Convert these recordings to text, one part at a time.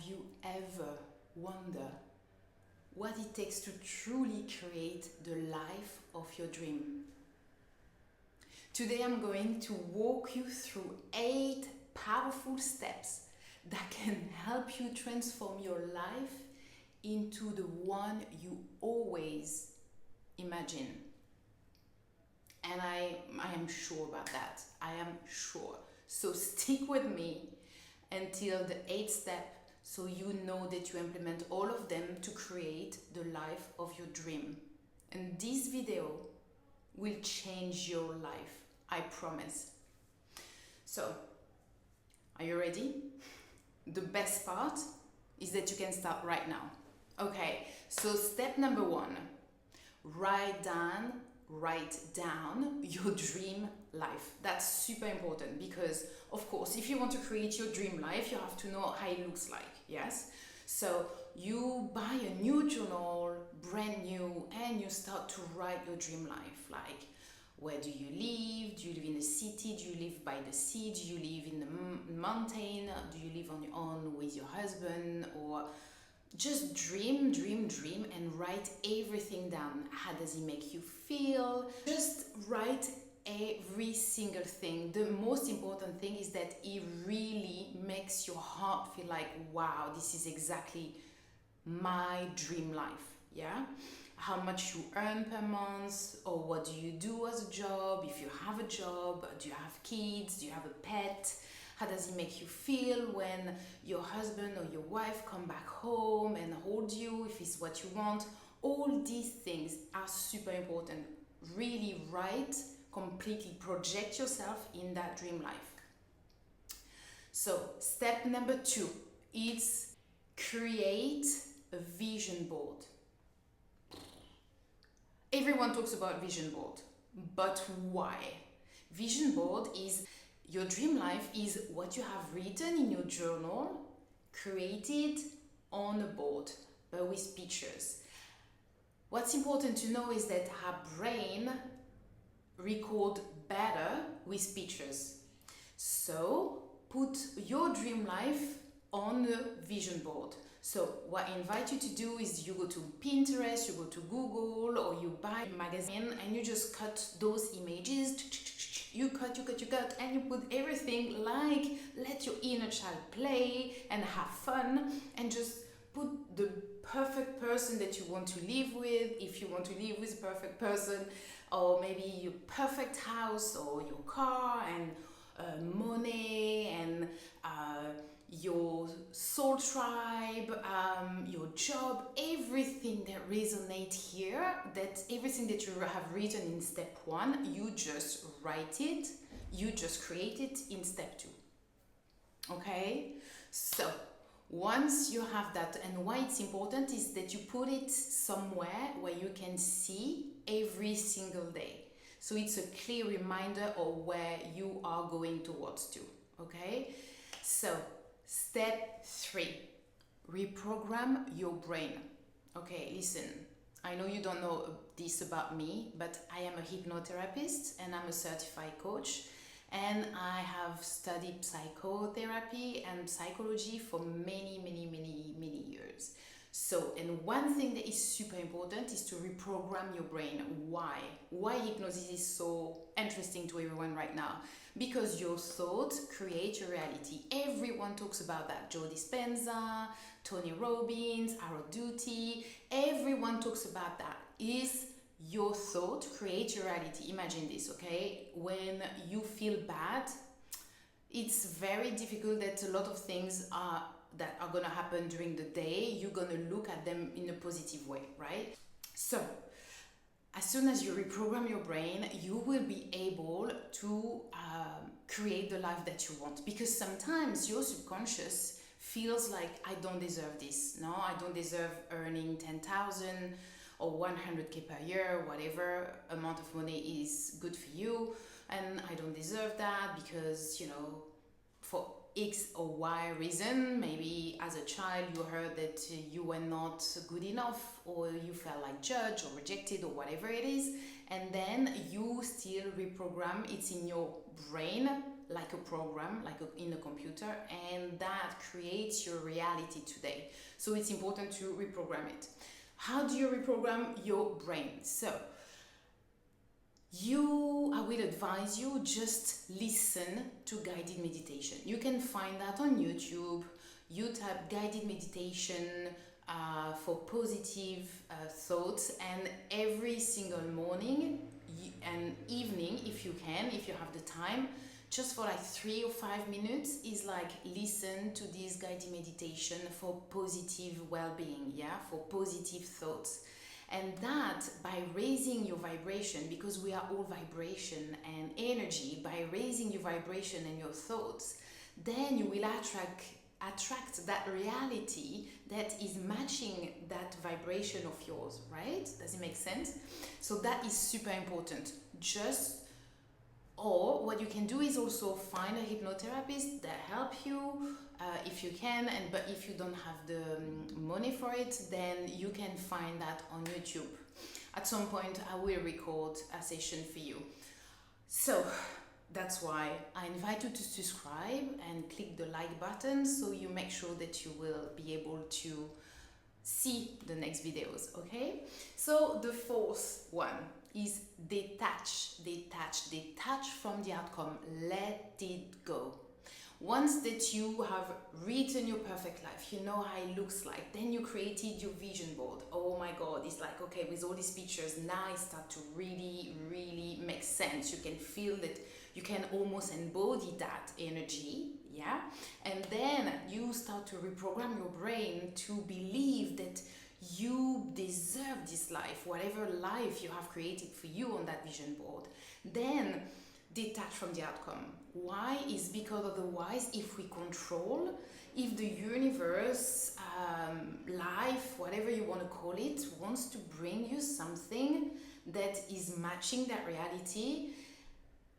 you ever wondered what it takes to truly create the life of your dream? Today I'm going to walk you through 8 powerful steps that can help you transform your life into the one you always imagine. And I am sure about that. I am sure. So stick with me until the 8th step so you know that you implement all of them to create the life of your dream. And this video will change your life, I promise. So, are you ready? The best part is that you can start right now. Okay, so step number 1, write down your dream life. That's super important because, of course, if you want to create your dream life, you have to know how it looks like, yes? So you buy a new journal, brand new, and you start to write your dream life. Like, where do you live? Do you live in a city? Do you live by the sea? Do you live in the mountain? Do you live on your own with your husband? Or just dream, and write everything down. How does it make you feel? Just write every single thing. The most important thing is that it really makes your heart feel like, wow, this is exactly my dream life. Yeah? How much you earn per month, or what do you do as a job? If you have a job, do you have kids? Do you have a pet? How does it make you feel when your husband or your wife come back home and hold you, if it's what you want? All these things are super important. Really write, completely project yourself in that dream life. So step number 2 is create a vision board. Everyone talks about vision board, but why? Vision board is your dream life is what you have written in your journal, created on a board, but with pictures. What's important to know is that our brain records better with pictures. So put your dream life on a vision board. So what I invite you to do is you go to Pinterest, you go to Google, or you buy a magazine and you just cut those images. You cut, and you put everything, like let your inner child play and have fun, and just put the perfect person that you want to live with, if you want to live with a perfect person, or maybe your perfect house or your car, and money, and your soul tribe, your job, everything that resonates here, that everything that you have written in step 1, you just write it, you just create it in step 2. Okay? So, once you have that, and why it's important is that you put it somewhere where you can see every single day. So it's a clear reminder of where you are going towards to. Okay? So, step 3, reprogram your brain. Okay, listen, I know you don't know this about me, but I am a hypnotherapist and I'm a certified coach, and I have studied psychotherapy and psychology for many years. So, and one thing that is super important is to reprogram your brain. Why? Why hypnosis is so interesting to everyone right now? Because your thoughts create your reality. Everyone talks about that. Joe Dispenza, Tony Robbins, Harold Duty, everyone talks about that. Is your thought create your reality? Imagine this, okay? When you feel bad, it's very difficult that a lot of things that are gonna happen during the day, you're gonna look at them in a positive way, right? So, as soon as you reprogram your brain, you will be able to create the life that you want. Because sometimes your subconscious feels like, I don't deserve this. No, I don't deserve earning 10,000 or 100K per year, whatever amount of money is good for you. And I don't deserve that because, you know, for X or Y reason, maybe as a child you heard that you were not good enough, or you felt like judged or rejected or whatever it is, and then you still reprogram, it's in your brain like a program, in a computer, and that creates your reality today. So it's important to reprogram it. How do you reprogram your brain? So I will advise you, just listen to guided meditation. You can find that on YouTube. You type guided meditation for positive thoughts, and every single morning and evening, if you have the time, just for like 3 or 5 minutes, is like listen to this guided meditation for positive well-being, for positive thoughts. And that, by raising your vibration, because we are all vibration and energy, by raising your vibration and your thoughts, then you will attract that reality that is matching that vibration of yours, right? Does it make sense? So that is super important. Or what you can do is also find a hypnotherapist that help you if you can, but if you don't have the money for it, then you can find that on YouTube. At some point I will record a session for you. So that's why I invite you to subscribe and click the like button, so you make sure that you will be able to see the next videos, okay? So the fourth one is detach from the outcome. Let it go. Once that you have written your perfect life, you know how it looks like, then you created your vision board. Oh my God, it's like, okay, with all these pictures, now it starts to really, really make sense. You can feel that, you can almost embody that energy, and then you start to reprogram your brain to believe that you deserve this life, whatever life you have created for you on that vision board. Then detach from the outcome. Why? Is because otherwise, if the universe, life, whatever you want to call it, wants to bring you something that is matching that reality,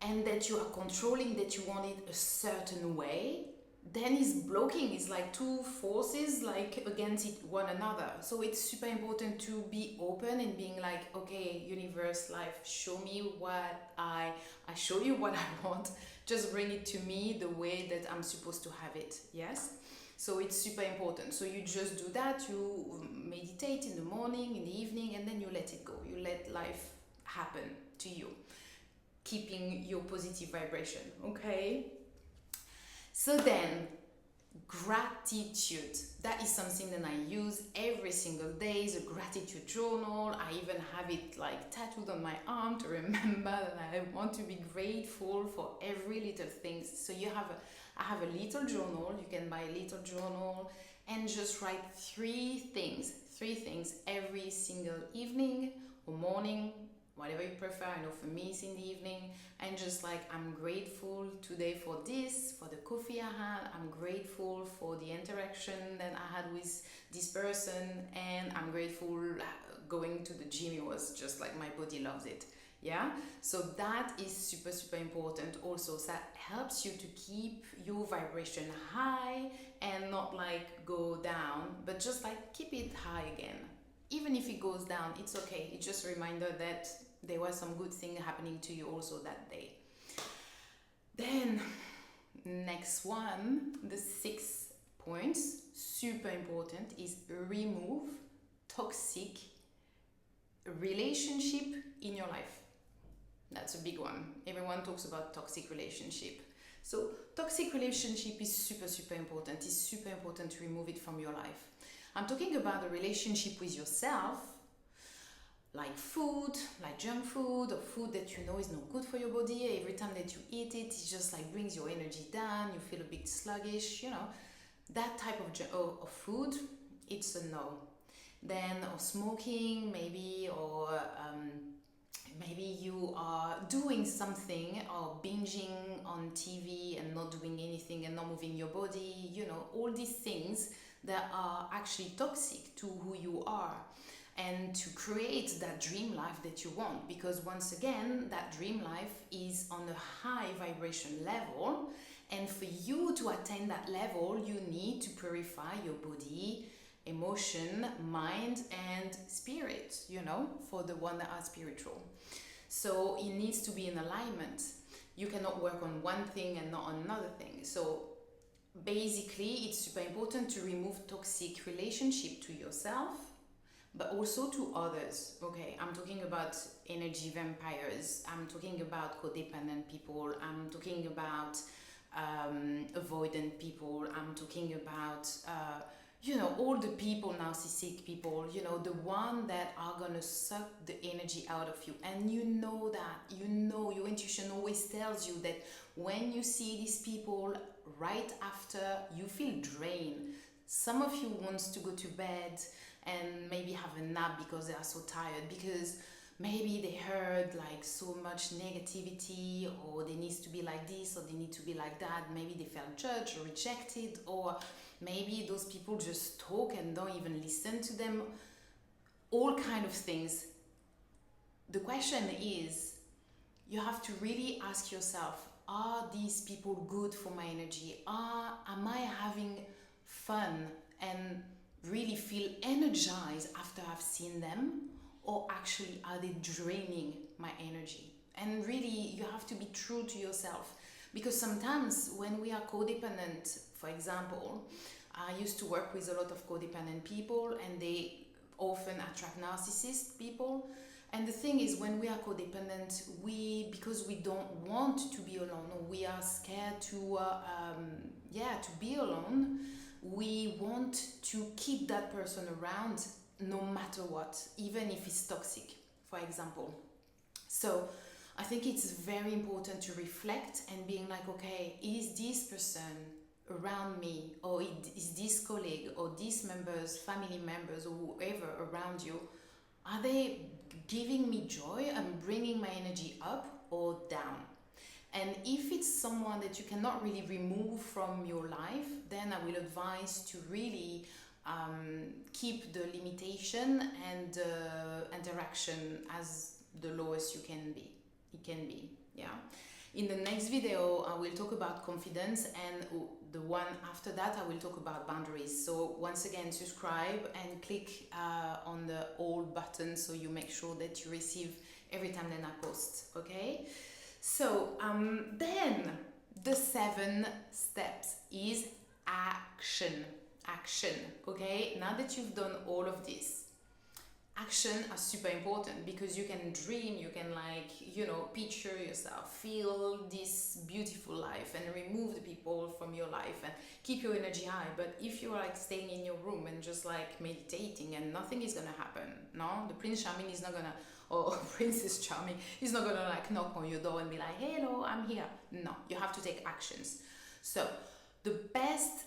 and that you are controlling, that you want it a certain way, then it's blocking. It's like two forces like against one another. So it's super important to be open and being like, okay, universe, life, show me what I show you what I want. Just bring it to me the way that I'm supposed to have it. Yes. So it's super important. So you just do that. You meditate in the morning, in the evening, and then you let it go. You let life happen to you, keeping your positive vibration. Okay. So then, gratitude. That is something that I use every single day. It's a gratitude journal. I even have it like tattooed on my arm to remember that I want to be grateful for every little thing. So I have a little journal. You can buy a little journal and just write three things every single evening or morning, whatever you prefer. I know for me it's in the evening, and just like, I'm grateful today for this, for the coffee I had, I'm grateful for the interaction that I had with this person, and I'm grateful going to the gym. It was just like, my body loves it. So that is super, super important also. So that helps you to keep your vibration high and not like go down, but just like keep it high again. Even if it goes down, it's okay. It's just a reminder that there was some good thing happening to you also that day. Then next one, the 6th point, super important, is remove toxic relationship in your life. That's a big one. Everyone talks about toxic relationship. So toxic relationship is super, super important. It's super important to remove it from your life. I'm talking about a relationship with yourself, like food, like junk food, or food that you know is not good for your body. Every time that you eat it, it just like brings your energy down. You feel a bit sluggish, that type of food, it's a no. Then, or smoking maybe, or maybe you are doing something, or binging on TV and not doing anything and not moving your body, all these things that are actually toxic to who you are, and to create that dream life that you want. Because once again, that dream life is on a high vibration level, and for you to attain that level, you need to purify your body, emotion, mind, and spirit, for the one that are spiritual. So it needs to be in alignment. You cannot work on one thing and not on another thing. So basically, it's super important to remove toxic relationship to yourself, but also to others. Okay, I'm talking about energy vampires, I'm talking about codependent people, I'm talking about avoidant people, I'm talking about all the people, narcissistic people, the one that are gonna suck the energy out of you. And your intuition always tells you that when you see these people, right after you feel drained. Some of you wants to go to bed and maybe have a nap because they are so tired, because maybe they heard like so much negativity, or they need to be like this, or they need to be like that. Maybe they felt judged or rejected, or maybe those people just talk and don't even listen to them. All kind of things. The question is, you have to really ask yourself, are these people good for my energy? Am I having fun and really feel energized after I've seen them? Or actually, are they draining my energy? And really, you have to be true to yourself. Because sometimes when we are codependent, for example, I used to work with a lot of codependent people, and they often attract narcissist people. And the thing is, when we are codependent, because we don't want to be alone, or we are scared to be alone, we want to keep that person around no matter what, even if it's toxic, for example. So I think it's very important to reflect and being like, okay, is this person around me, or is this colleague, or these members, family members, or whoever around you, are they giving me joy and bringing my energy up or down? And if it's someone that you cannot really remove from your life, then I will advise to really keep the limitation and interaction as the lowest it can be. Yeah. In the next video, I will talk about confidence, and the one after that, I will talk about boundaries. So once again, subscribe and click on the all button so you make sure that you receive every time that I post. Okay. So then the 7 steps is action. Okay, now that you've done all of this, action are super important, because you can dream, you can picture yourself, feel this beautiful life, and remove the people from your life and keep your energy high. But if you're staying in your room and just meditating, and nothing is gonna happen, no, the Prince Charming is not gonna, or Princess Charming is not gonna knock on your door and be like, hello, I'm here. No, you have to take actions. So the best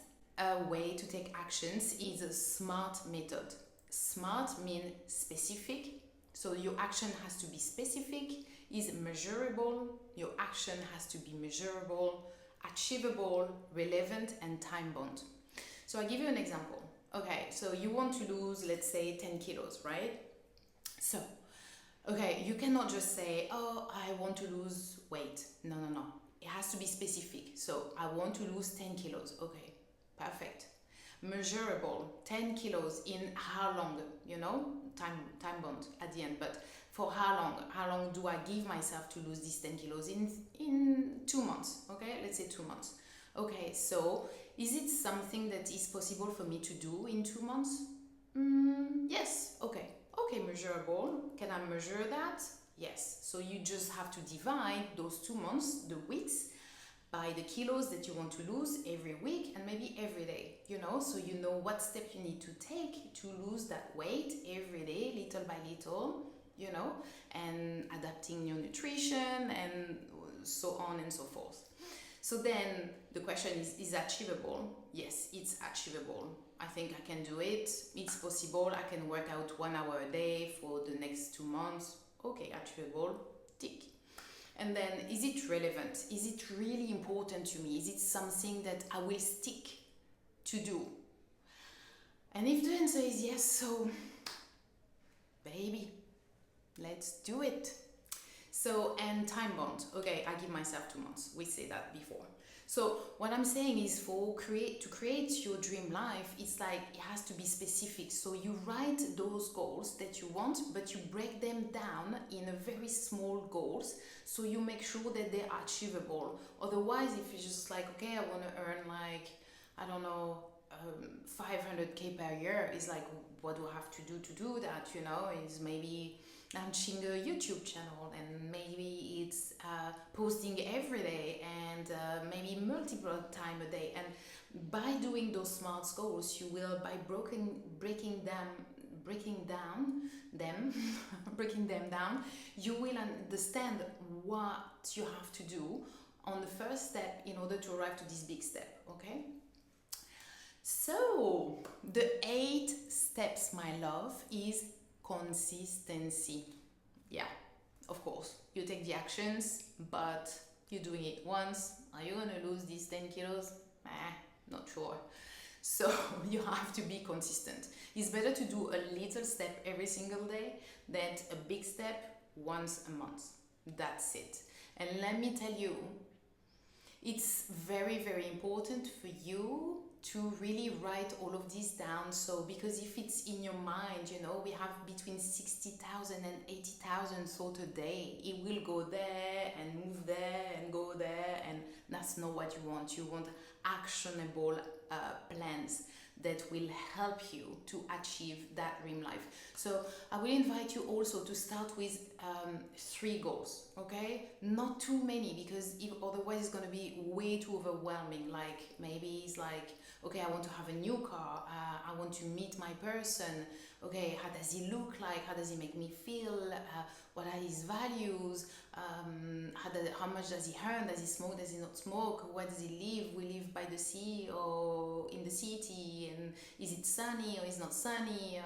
way to take actions is a SMART method. SMART means specific. So your action has to be specific, is measurable. Your action has to be measurable, achievable, relevant, and time-bound. So I'll give you an example. Okay, so you want to lose, let's say, 10 kilos, right? So, okay, you cannot just say, oh, I want to lose weight. No. It has to be specific. So I want to lose 10 kilos. Okay, perfect. Measurable, 10 kilos in how long? Time bound at the end. But for how long? How long do I give myself to lose these 10 kilos? In 2 months. Okay, let's say 2 months. Okay, so is it something that is possible for me to do in 2 months? Yes. Okay, measurable. Can I measure that? Yes. So you just have to divide those 2 months, the weeks, by the kilos that you want to lose every week, and maybe every day, so you know what step you need to take to lose that weight every day, little by little, and adapting your nutrition and so on and so forth. So then the question is achievable? Yes, it's achievable. I think I can do it. It's possible. I can work out 1 hour a day for the next 2 months. Okay, achievable, tick. And then, is it relevant? Is it really important to me? Is it something that I will stick to do? And if the answer is yes, so baby, let's do it. So, and time bound. Okay, I give myself 2 months. We say that before. So what I'm saying is to create your dream life, it's like it has to be specific. So you write those goals that you want, but you break them down in a very small goals, so you make sure that they are achievable. Otherwise, if you're just like, okay, I want to earn like, I don't know, 500k per year, is like, what do I have to do that? Is maybe launching a YouTube channel, and maybe it's posting every day, and maybe multiple time a day. And by doing those smart goals, you will, by breaking down them breaking them down, you will understand what you have to do on the first step in order to arrive to this big step. Okay, so the 8 steps, my love, is consistency. Yeah, of course, you take the actions, but you're doing it once. Are you gonna lose these 10 kilos? Not sure. So you have to be consistent. It's better to do a little step every single day than a big step once a month. That's it. And let me tell you, it's very, very important for you to really write all of this down. So, because if it's in your mind, we have between 60,000 and 80,000 thoughts a day. It will go there and move there and go there, and that's not what you want. You want actionable plans that will help you to achieve that dream life. So I will invite you also to start with 3 goals, okay? Not too many, because otherwise it's going to be way too overwhelming. Like, maybe it's like, okay, I want to have a new car, I want to meet my person, okay, how does he look like, how does he make me feel, what are his values, how much does he earn, does he smoke, does he not smoke, where does he live, we live by the sea or in the city, and is it sunny or is not sunny,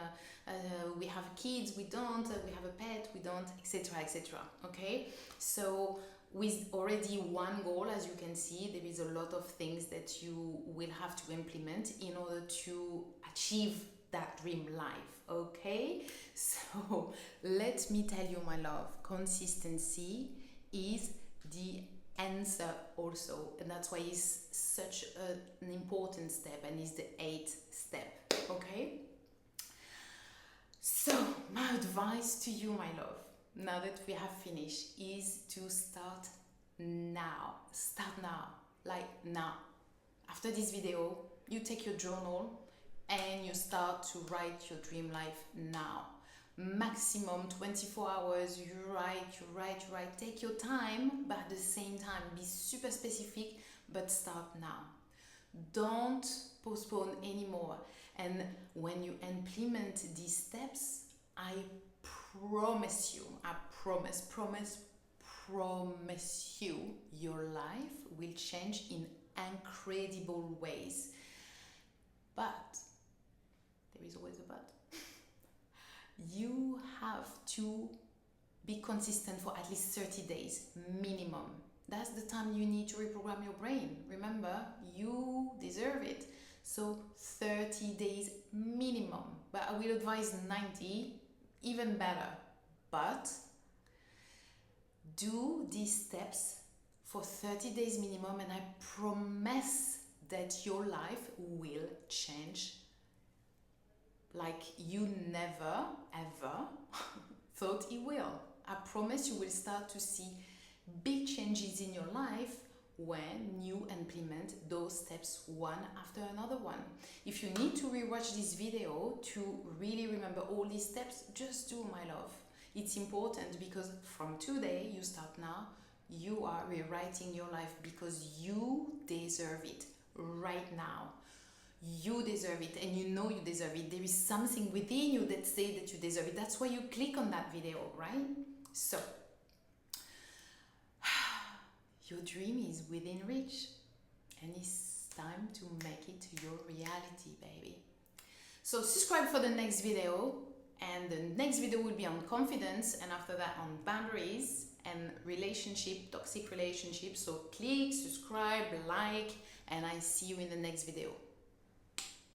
we have kids, we don't, we have a pet, we don't, etc, etc. Okay, so with already 1 goal, as you can see, there is a lot of things that you will have to implement in order to achieve that dream life. Okay, so let me tell you, my love, consistency is the answer also, and that's why it's such an important step, and is the 8th step. Okay, so my advice to you, my love, now that we have finished, is to start now. Start now, like now. After this video, you take your journal and you start to write your dream life now. Maximum 24 hours, you write. Take your time, but at the same time, be super specific, but start now. Don't postpone anymore. And when you implement these steps, I promise you, promise you, your life will change in incredible ways. But there is always a but. You have to be consistent for at least 30 days minimum. That's the time you need to reprogram your brain. Remember, you deserve it. So 30 days minimum. But I will advise 90, even better. But do these steps for 30 days minimum, and I promise that your life will change like you never ever thought it will. I promise you will start to see big changes in your life when you implement those steps one after another one. If you need to rewatch this video to really remember all these steps, just do, my love. It's important, because from today, you start now, you are rewriting your life, because you deserve it right now. You deserve it, and you know you deserve it. There is something within you that says that you deserve it. That's why you click on that video, right? So, your dream is within reach, and it's time to make it your reality, baby. So subscribe for the next video, and the next video will be on confidence, and after that on boundaries and toxic relationships. So click, subscribe, like, and I see you in the next video.